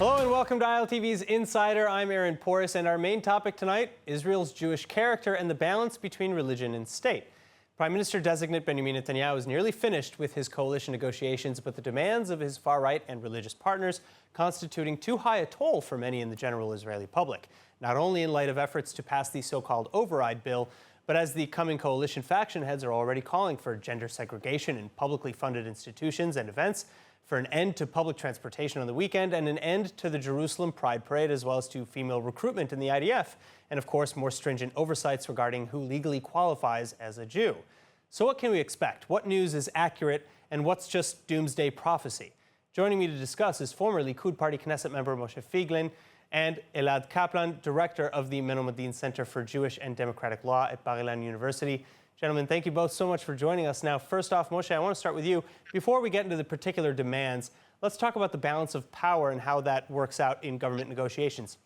Hello and welcome to ILTV's Insider. I'm Aaron Porras, and our main topic tonight, Israel's Jewish character and the balance between religion and state. Prime Minister-designate Benjamin Netanyahu is nearly finished with his coalition negotiations, but the demands of his far-right and religious partners constituting too high a toll for many in the general Israeli public, not only in light of efforts to pass the so-called override bill, but as the coming coalition faction heads are already calling for gender segregation in publicly funded institutions and events, for an end to public transportation on the weekend, and an end to the Jerusalem Pride Parade, as well as to female recruitment in the IDF, and of course, more stringent oversights regarding who legally qualifies as a Jew. So what can we expect? What news is accurate, and what's just doomsday prophecy? Joining me to discuss is former Likud Party Knesset member Moshe Feiglin and Elad Kaplan, director of the Menachem Center for Jewish and Democratic Law at Bar-Ilan University. Gentlemen, thank you both so much for joining us. Now, first off, Moshe, I want to start with you. Before we get into the particular demands, let's talk about the balance of power and how that works out in government negotiations.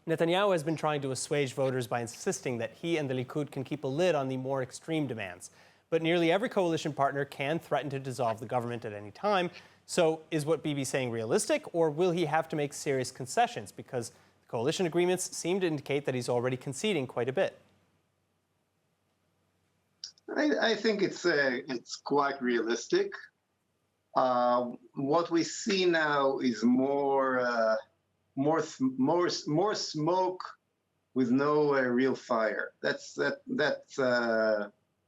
Netanyahu has been trying to assuage voters by insisting that he and the Likud can keep a lid on the more extreme demands. But nearly every coalition partner can threaten to dissolve the government at any time. So is what Bibi's saying realistic, or will he have to make serious concessions? Because the coalition agreements seem to indicate that he's already conceding quite a bit. I think it's quite realistic. What we see now is more smoke with no real fire. That's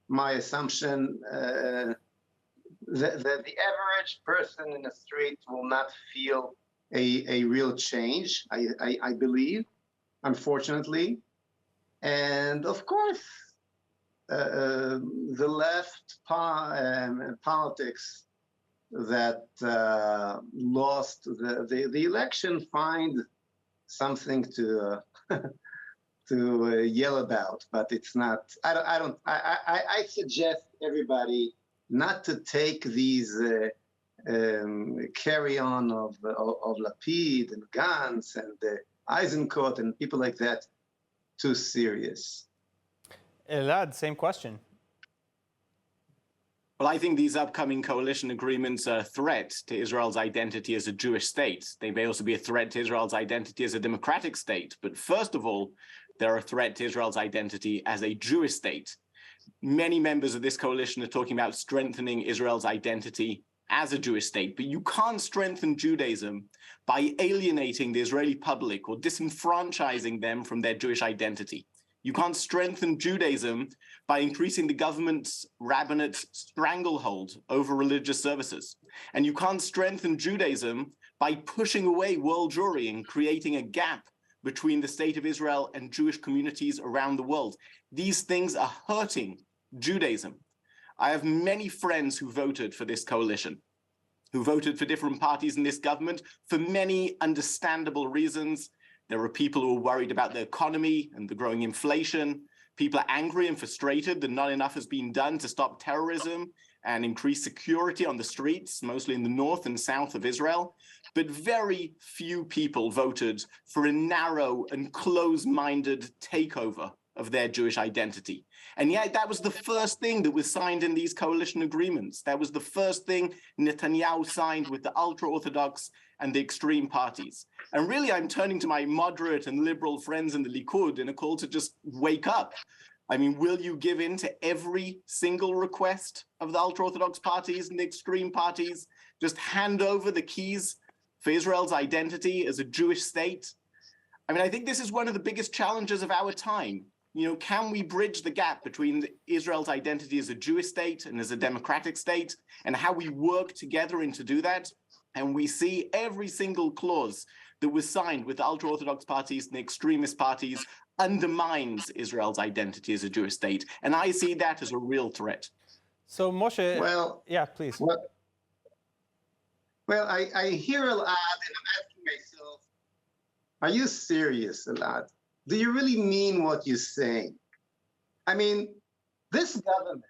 my assumption. That the average person in the street will not feel a real change. I believe, unfortunately, and of course. The left politics that lost the election find something to to yell about, but it's not. I suggest everybody not to take these carry on of Lapid and Gantz and Eisenkot and people like that too serious. Elad, same question. Well, I think these upcoming coalition agreements are a threat to Israel's identity as a Jewish state. They may also be a threat to Israel's identity as a democratic state. But first of all, they're a threat to Israel's identity as a Jewish state. Many members of this coalition are talking about strengthening Israel's identity as a Jewish state. But you can't strengthen Judaism by alienating the Israeli public or disenfranchising them from their Jewish identity. You can't strengthen Judaism by increasing the government's rabbinate's stranglehold over religious services. And you can't strengthen Judaism by pushing away world Jewry and creating a gap between the state of Israel and Jewish communities around the world. These things are hurting Judaism. I have many friends who voted for this coalition, who voted for different parties in this government for many understandable reasons. There are people who are worried about the economy and the growing inflation. People are angry and frustrated that not enough has been done to stop terrorism and increase security on the streets, mostly in the north and south of Israel. But very few people voted for a narrow and close-minded takeover of their Jewish identity. And yet that was the first thing that was signed in these coalition agreements. That was the first thing Netanyahu signed with the ultra-Orthodox and the extreme parties. And really, I'm turning to my moderate and liberal friends in the Likud in a call to just wake up. I mean, will you give in to every single request of the ultra-Orthodox parties and the extreme parties? Just hand over the keys for Israel's identity as a Jewish state? I mean, I think this is one of the biggest challenges of our time. You know, can we bridge the gap between Israel's identity as a Jewish state and as a democratic state, and how we work together to do that? And we see every single clause that was signed with the ultra-Orthodox parties and the extremist parties undermines Israel's identity as a Jewish state. And I see that as a real threat. So, Moshe, well, yeah, please. Well, I hear Elad, and I'm asking myself, are you serious, Elad? Do you really mean what you're saying? I mean, this government,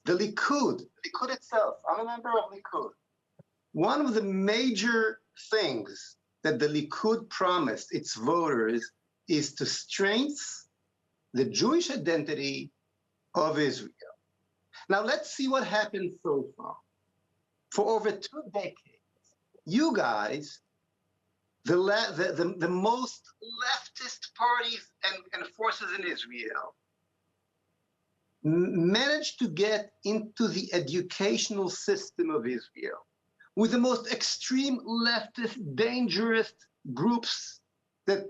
the Likud itself, I'm a member of Likud. One of the major things that the Likud promised its voters is to strengthen the Jewish identity of Israel. Now, let's see what happened so far. For over 2 decades, you guys, the most leftist parties and forces in Israel managed to get into the educational system of Israel with the most extreme leftist, dangerous groups that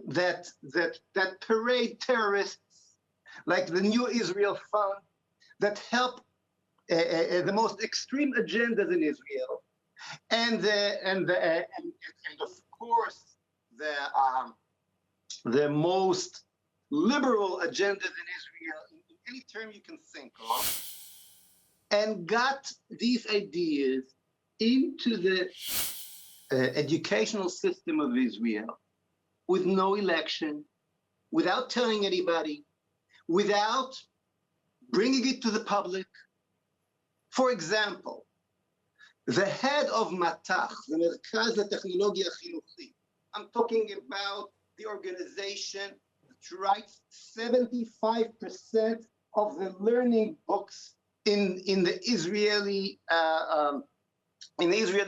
parade terrorists, like the New Israel Fund, that help the most extreme agendas in Israel, and of course the most liberal agendas in Israel, in any term you can think of, and got these ideas into the educational system of Israel with no election, without telling anybody, without bringing it to the public. For example, the head of Matach, the Merkaz LeTechnologia Chinuchit, I'm talking about the organization that writes 75% of the learning books in the Israeli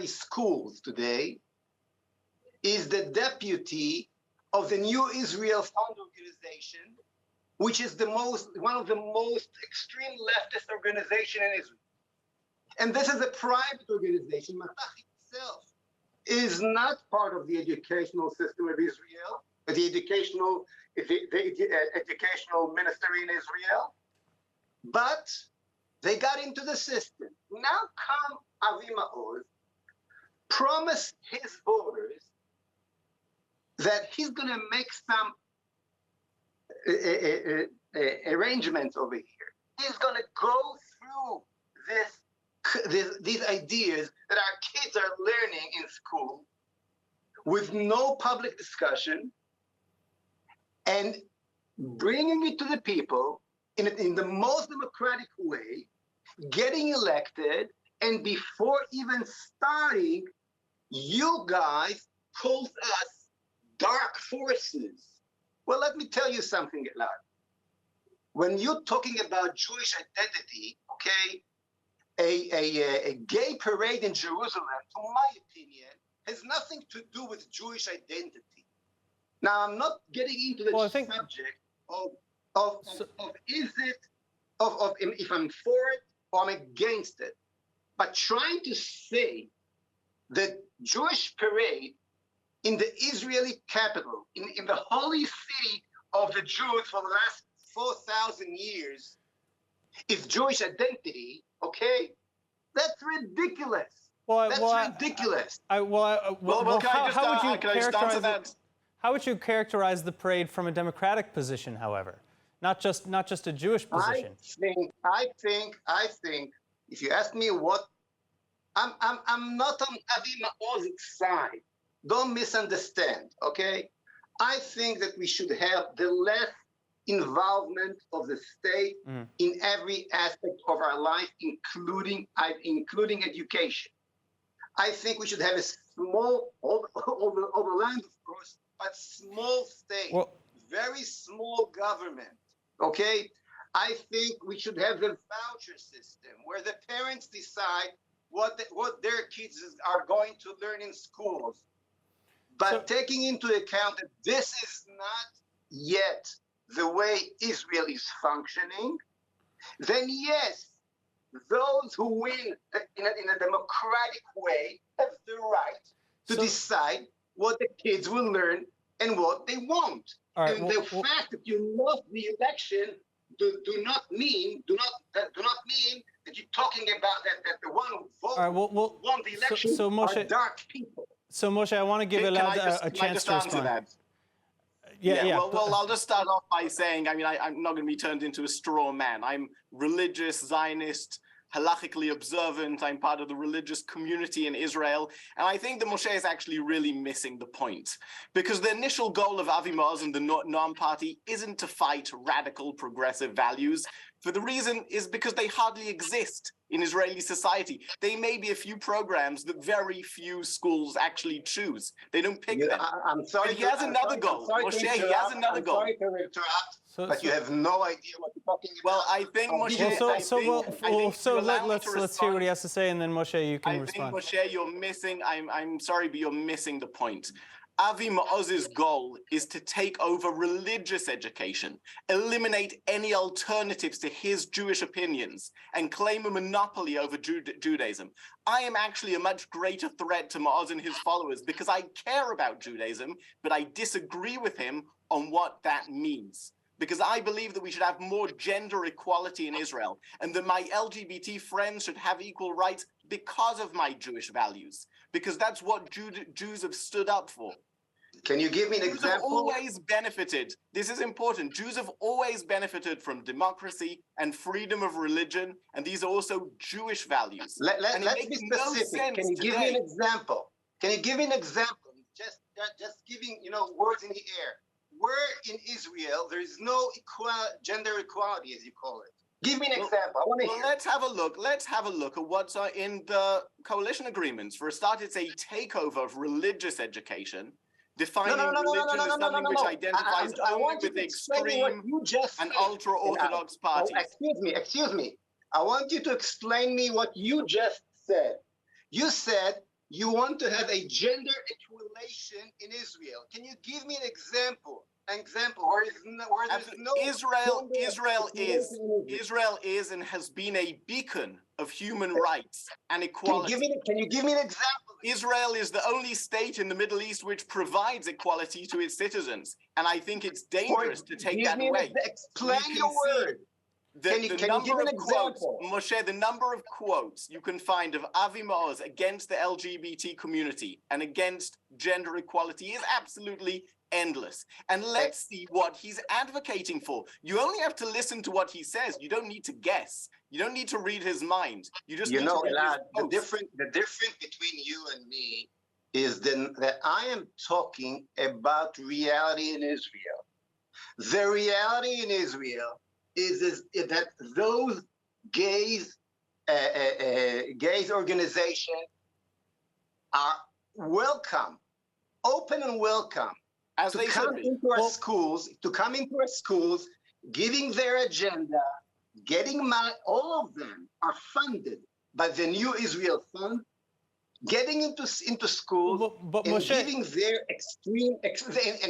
schools today, is the deputy of the New Israel Fund organization, which is one of the most extreme leftist organization in Israel. And this is a private organization. Matach itself is not part of the educational system of Israel, the educational ministry in Israel, but they got into the system. Now come Avi Maoz, promised his voters that he's going to make some arrangements over here. He's going to go through these ideas that our kids are learning in school with no public discussion and bringing it to the people in the most democratic way, getting elected, and before even starting, you guys called us dark forces. Well, let me tell you something, Elad. When you're talking about Jewish identity, okay, a gay parade in Jerusalem, to my opinion, has nothing to do with Jewish identity. Now, I'm not getting into the subject of if I'm for it or I'm against it, but trying to say that Jewish parade in the Israeli capital, in the holy city of the Jews for the last 4,000 years, is Jewish identity, okay? That's ridiculous. That's ridiculous. How would you characterize the parade from a democratic position, however? Not just a Jewish position. I think, if you ask me what, I'm not on Avi Maoz's side. Don't misunderstand, okay? I think that we should have the less involvement of the state in every aspect of our life, including education. I think we should have a small, over land, of course, but small state, very small government, okay? I think we should have the voucher system where the parents decide what their kids are going to learn in schools. But taking into account that this is not yet the way Israel is functioning, then yes, those who win in a democratic way have the right to decide what the kids will learn and what they won't. Right, and the fact that you lost the election do not mean that you're talking about that the one who won the election are dark people. So Moshe, I want to give Elad a chance to respond. That? Well, I'll just start off by saying, I mean, I'm not going to be turned into a straw man. I'm religious, Zionist, halachically observant. I'm part of the religious community in Israel. And I think that Moshe is actually really missing the point. Because the initial goal of Avi Maoz and the Noam Party isn't to fight radical progressive values. For the reason is because they hardly exist in Israeli society. They may be a few programs that very few schools actually choose. They don't pick them. I'm sorry. But he has another goal. Moshe, he has another goal. Sorry to interrupt, but you have no idea what you're talking about. Well, I think Moshe. Let's hear what he has to say, and then Moshe, you can respond. I think Moshe, you're missing. I'm sorry, but you're missing the point. Avi Maoz's goal is to take over religious education, eliminate any alternatives to his Jewish opinions, and claim a monopoly over Judaism. I am actually a much greater threat to Maoz and his followers because I care about Judaism, but I disagree with him on what that means. Because I believe that we should have more gender equality in Israel, and that my LGBT friends should have equal rights because of my Jewish values, because that's what Jews have stood up for. Can you give me an Jews have example? always benefited, this is important, Jews have always benefited from democracy and freedom of religion, and these are also Jewish values. And it Let's makes be no specific. sense Can you give me an today. example? Can you give me an example? Just giving, words in the air. Where in Israel there is no gender equality, as you call it? Give me an example. I want to Well, hear. let's have a look. Let's have a look at what's in the coalition agreements. For a start, it's a takeover of religious education, defining religion as something which identifies only with extreme and ultra-Orthodox parties. Excuse me. I want you to explain me what you just said. You said you want to have a gender equalation in Israel. Can you give me an example? Where there's no Israel is and has been a beacon of human rights and equality. Can you give me an example? Israel is the only state in the Middle East which provides equality to its citizens, and I think it's dangerous to take that away. Explain your word. The number of quotes, Moshe, the number of quotes you can find of Avi Maoz against the LGBT community and against gender equality is absolutely endless. And let's see what he's advocating for. You only have to listen to what he says. You don't need to guess. You don't need to read his mind. You just need to read Elad, his post. the difference between you and me is that I am talking about reality in Israel. The reality in Israel is that those gays organization are welcome, open and welcome As to they come should be. into our schools, giving their agenda, getting money. All of them are funded by the New Israel Fund, getting into schools But and Moshe, giving their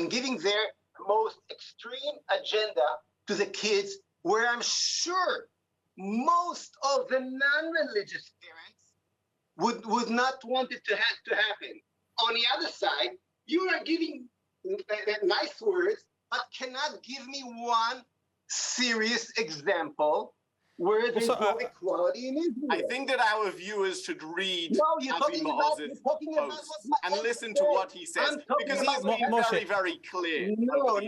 giving their most extreme agenda to the kids, where I'm sure most of the non-religious parents would not want it to happen. On the other side, you are giving nice words, but cannot give me one serious example where there's no equality in Israel. I think that our viewers should read you're Avi talking about Maoz's what posts my and listen to what he says, because he's been very, very clear. No.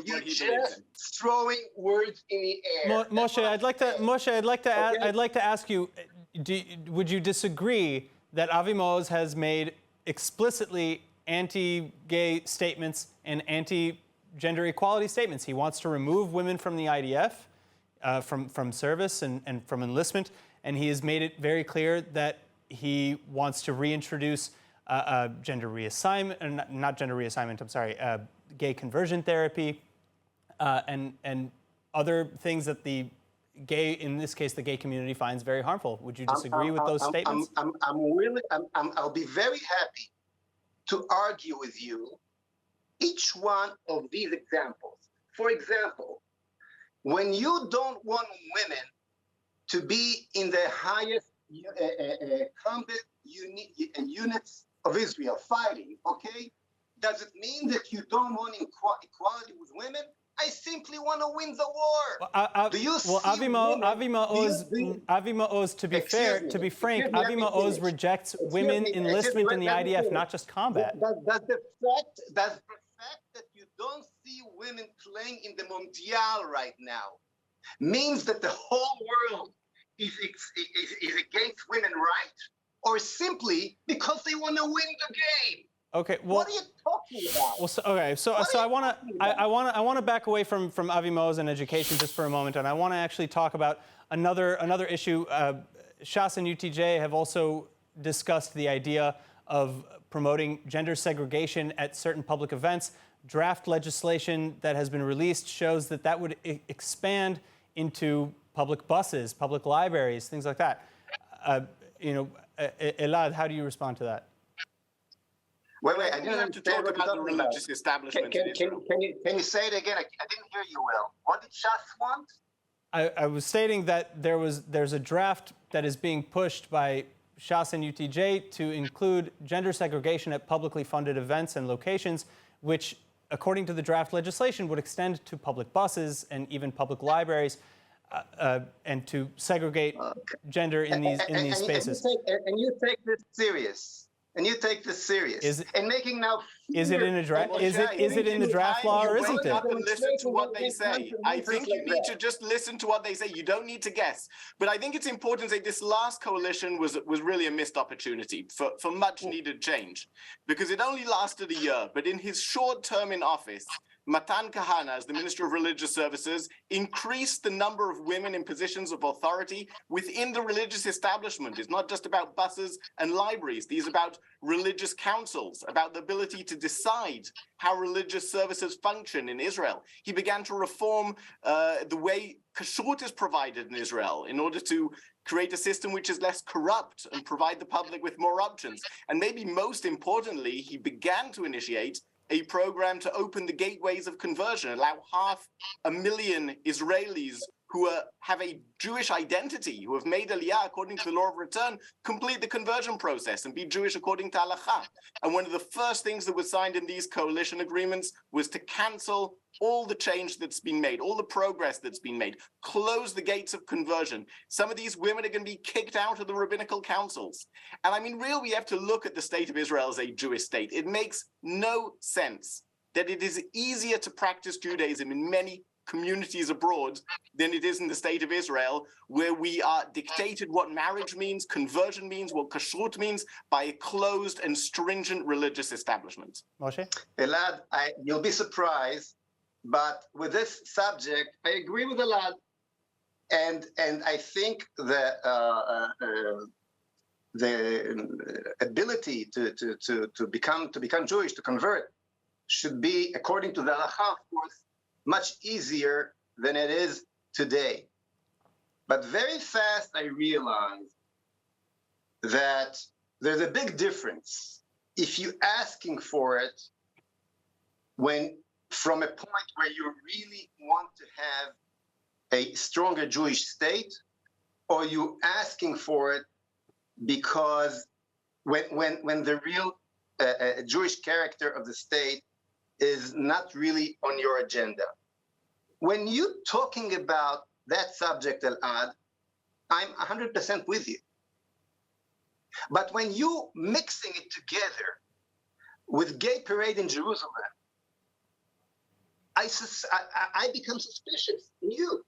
You're just throwing words in the air. Moshe, I'd like to ask you, would you disagree that Avi Maoz has made explicitly anti-gay statements and anti-gender equality statements? He wants to remove women from the IDF, from service and from enlistment, and he has made it very clear that he wants to reintroduce gender reassignment, not gender reassignment, I'm sorry, gay conversion therapy, and other things that the gay, in this case, the gay community finds very harmful. Would you disagree with those statements? I'll be very happy to argue with you each one of these examples. For example, when you don't want women to be in the highest combat units of Israel fighting, okay? Does it mean that you don't want equality with women? I simply want to win the war. Do you see Avi Maoz, to be frank, Avi Maoz rejects women enlistment in the IDF, not just combat. Does the fact that you don't see women playing in the Mondial right now means that the whole world is against women's rights, or simply because they want to win the game? Okay, well, what are you talking about? Well, so I want to back away from Avi Maoz and education just for a moment, and I want to actually talk about another issue. Shas and UTJ have also discussed the idea of promoting gender segregation at certain public events. Draft legislation that has been released shows that would expand into public buses, public libraries, things like that. Elad, how do you respond to that? Wait, I I think didn't we have to understand talk what you're about the talking about. religious establishment in Israel. Can you say it again? I didn't hear you well. What did Shas want? I was stating that there's a draft that is being pushed by Shas and UTJ to include gender segregation at publicly funded events and locations, which, according to the draft legislation, would extend to public buses and even public libraries, and to segregate gender in these spaces. And you take this serious. And you take this serious. And making now. Is it in a draft? Is it in the draft law or isn't it? Up and listen to what they say. I think you need to just listen to what they say. You don't need to guess. But I think it's important to say this last coalition was really a missed opportunity for much needed change, because it only lasted a year. But in his short term in office, Matan Kahana, as the Minister of Religious Services, increased the number of women in positions of authority within the religious establishment. It's not just about buses and libraries. These are about religious councils, about the ability to decide how religious services function in Israel. He began to reform the way kashrut is provided in Israel in order to create a system which is less corrupt and provide the public with more options. And maybe most importantly, he began to initiate a program to open the gateways of conversion, allow 500,000 Israelis who have a Jewish identity, who have made Aliyah according to the law of return, complete the conversion process and be Jewish according to Halakha. And one of the first things that was signed in these coalition agreements was to cancel all the change that's been made, all the progress that's been made, close the gates of conversion. Some of these women are going to be kicked out of the rabbinical councils. And I mean, really, we have to look at the state of Israel as a Jewish state. It makes no sense that it is easier to practice Judaism in many communities abroad than it is in the state of Israel, where we are dictated what marriage means, conversion means, what kashrut means by a closed and stringent religious establishment. Moshe? Elad, you'll be surprised, but with this subject, I agree with Elad, and I think the ability to become Jewish, to convert, should be, according to the halakha, of course, much easier than it is today. But very fast I realized that there's a big difference if you're asking for it when from a point where you really want to have a stronger Jewish state, or you asking for it because when the real Jewish character of the state is not really on your agenda. When you're talking about that subject, Elad, I'm 100% with you. But when you mixing it together with gay parade in Jerusalem, I become suspicious in you.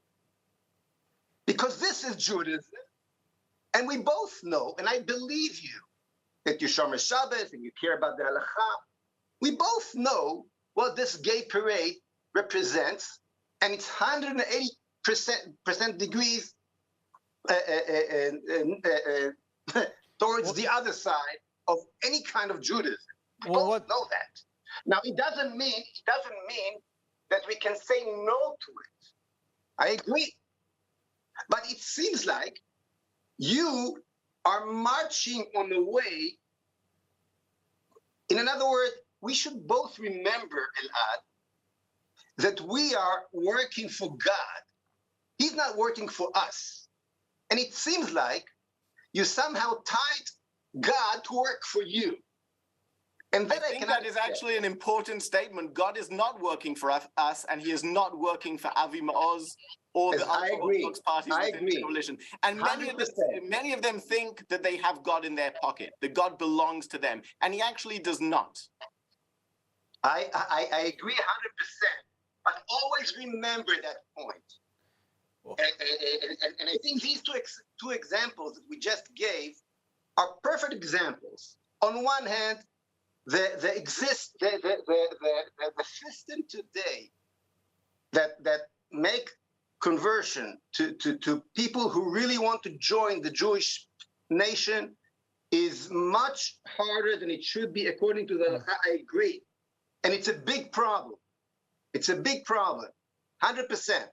Because this is Judaism, and we both know, and I believe you, that you shomer Shabbos and you care about the halakha. We both know what this gay parade represents, and it's 180% degrees towards the other side of any kind of Judaism. We both know that. Now, it doesn't mean that we can say no to it. I agree. But it seems like you are marching on the way. In other words, we should both remember, Elad, that we are working for God. He's not working for us. And it seems like you somehow tied God to work for you. And I think that is actually an important statement. God is not working for us, and he is not working for Avi Maoz or the Orthodox parties within the coalition. And many of them think that they have God in their pocket, that God belongs to them, and he actually does not. I agree 100%, but always remember that point. And I think these two examples that we just gave are perfect examples. On one hand, the system today that make conversion to people who really want to join the Jewish nation is much harder than it should be according to the I agree. And it's a big problem. It's a big problem, 100%.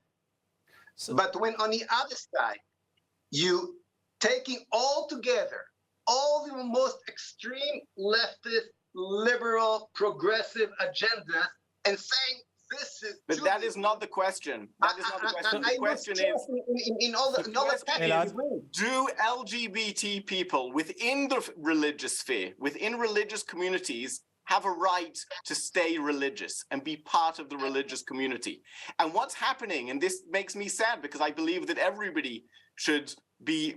But when on the other side, you taking all together all the most extreme leftist liberal, progressive agendas and saying this is. But that is not the question. That is not the question. The question is, in all the Elad. do LGBT people within the religious sphere, within religious communities, have a right to stay religious and be part of the religious community? And what's happening, and this makes me sad because I believe that everybody should be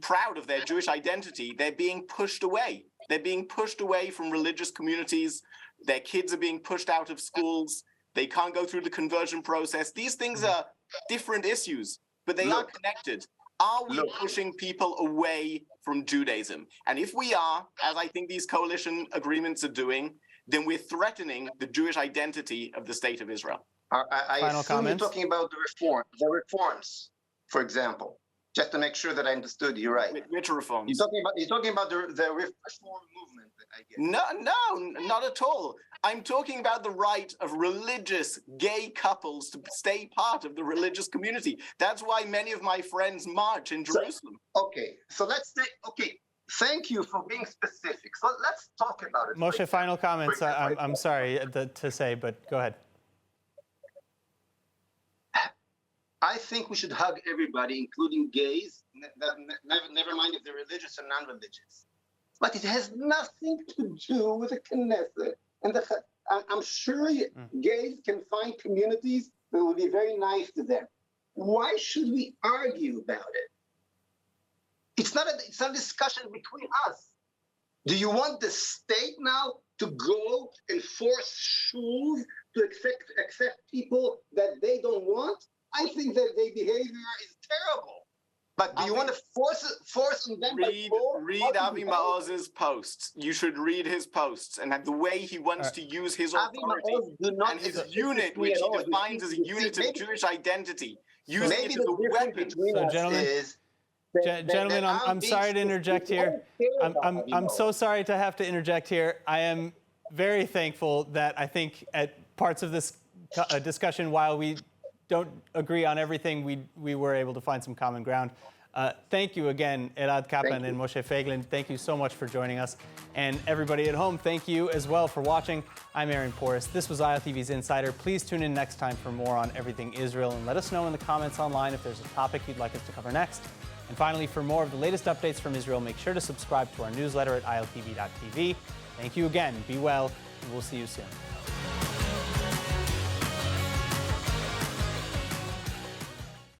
proud of their Jewish identity, they're being pushed away. They're being pushed away from religious communities. Their kids are being pushed out of schools. They can't go through the conversion process. These things are different issues, but they are connected. Are we pushing people away from Judaism? And if we are, as I think these coalition agreements are doing, then we're threatening the Jewish identity of the state of Israel. I Final assume comments? you're talking about the reforms, for example, just to make sure that I understood you right. Which reforms? You're talking about the reform movement, I guess. No, not at all. I'm talking about the right of religious gay couples to stay part of the religious community. That's why many of my friends march in Jerusalem. Okay, so let's say, okay, thank you for being specific. So let's talk about it. Moshe, final comments. I'm sorry to say, but go ahead. I think we should hug everybody, including gays, never mind if they're religious or non-religious. But it has nothing to do with the Knesset. And I'm sure gays can find communities that will be very nice to them. Why should we argue about it? It's not a discussion between us. Do you want the state now to go and force shuls to accept people that they don't want? I think that their behavior is terrible. But do you want to force on them? Read Avi Maoz's posts. You should read his posts and the way he wants to use his authority and his unit, which he defines as a unit of Jewish identity, using it as a weapon. So, gentlemen, I'm sorry to interject here. I'm so sorry to have to interject here. I am very thankful that I think at parts of this discussion, while we don't agree on everything, we were able to find some common ground. Thank you again, Elad Kaplan and Moshe Feiglin. Thank you so much for joining us. And everybody at home, thank you as well for watching. I'm Aaron Porras. This was ILTV's Insider. Please tune in next time for more on everything Israel, and let us know in the comments online if there's a topic you'd like us to cover next. And finally, for more of the latest updates from Israel, make sure to subscribe to our newsletter at iltv.tv. Thank you again. Be well, and we'll see you soon.